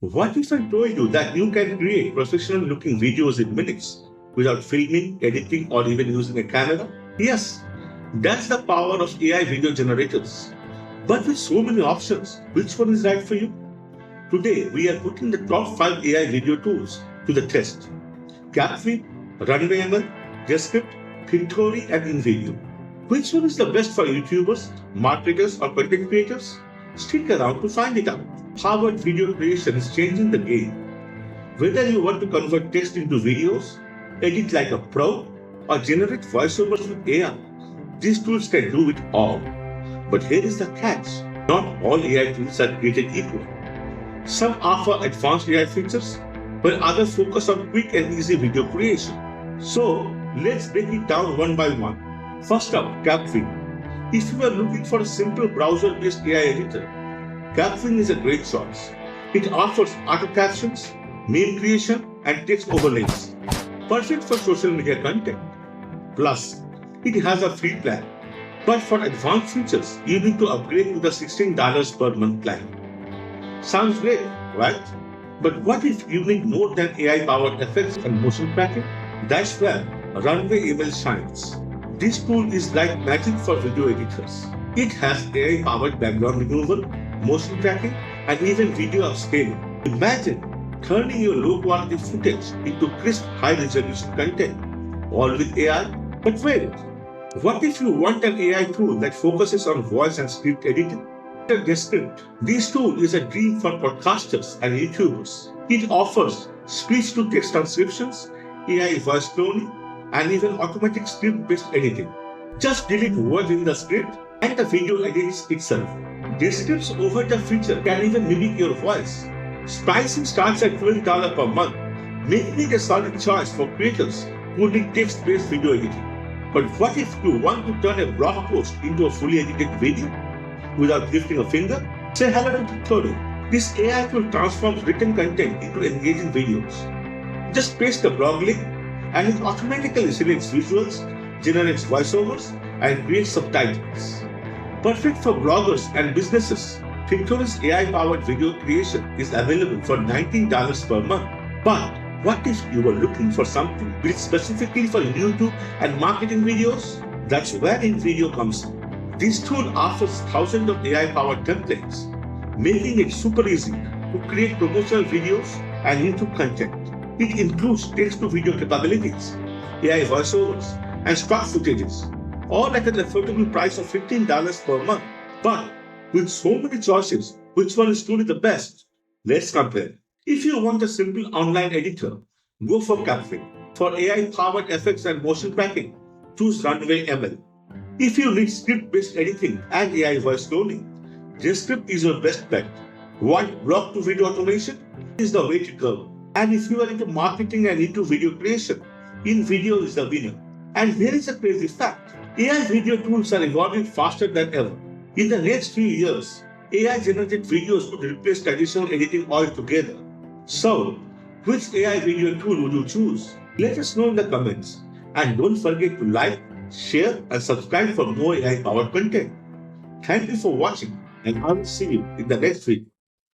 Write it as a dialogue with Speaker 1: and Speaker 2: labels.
Speaker 1: What if I told you that you can create professional looking videos in minutes without filming, editing, or even using a camera? Yes, that's the power of AI video generators. But with so many options, which one is right for you? Today, we are putting the top 5 AI video tools to the test. Kapwing, Runway ML, Descript, Pictory, and InVideo. Which one is the best for YouTubers, marketers, or content creators? Stick around to find it out. Harvard video creation is changing the game. Whether you want to convert text into videos, edit like a pro, or generate voiceovers with AI, these tools can do it all. But here is the catch. Not all AI tools are created equal. Some offer advanced AI features, while others focus on quick and easy video creation. So, let's break it down one by one. First up, Kapwing. If you are looking for a simple browser-based AI editor, Kapwing is a great choice. It offers auto captions, meme creation, and text overlays. Perfect for social media content. Plus, it has a free plan. But for advanced features, you need to upgrade to the $16 per month plan. Sounds great, right? But what if you need more than AI-powered effects and motion tracking? That's where Runway ML shines. This tool is like magic for video editors. It has AI-powered background removal, motion tracking, and even video upscaling. Imagine turning your low-quality footage into crisp, high-resolution content, all with AI. But wait, what if you want an AI tool that focuses on voice and script editing? Descript. This tool is a dream for podcasters and YouTubers. It offers speech-to-text transcriptions, AI voice cloning, and even automatic script-based editing. Just delete words in the script and the video edits itself. Descript's over-the feature can even mimic your voice. Pricing starts at $12 per month, making it a solid choice for creators who need text-based video editing. But what if you want to turn a blog post into a fully edited video? Without lifting a finger, say hello to Pictory. This AI tool transforms written content into engaging videos. Just paste the blog link and it automatically selects visuals, generates voiceovers, and creates subtitles. Perfect for bloggers and businesses, Pictory's AI-powered video creation is available for $19 per month. But what if you were looking for something built specifically for YouTube and marketing videos? That's where InVideo comes in. This tool offers thousands of AI-powered templates, making it super easy to create promotional videos and YouTube content. It includes text-to-video capabilities, AI voiceovers, and stock footages, all at an affordable price of $15 per month. But with so many choices, which one is truly the best? Let's compare. If you want a simple online editor, go for Kapwing. For AI-powered effects and motion tracking, choose Runway ML. If you need script-based editing and AI voice cloning, Descript is your best bet. Want blog-to-video automation? Is the way to go. And if you are into marketing and into video creation, InVideo is the winner. And here is a crazy fact. AI video tools are evolving faster than ever. In the next few years, AI-generated videos could replace traditional editing altogether. So, which AI video tool would you choose? Let us know in the comments. And don't forget to like, share, and subscribe for more AI-powered content. Thank you for watching, and I will see you in the next video.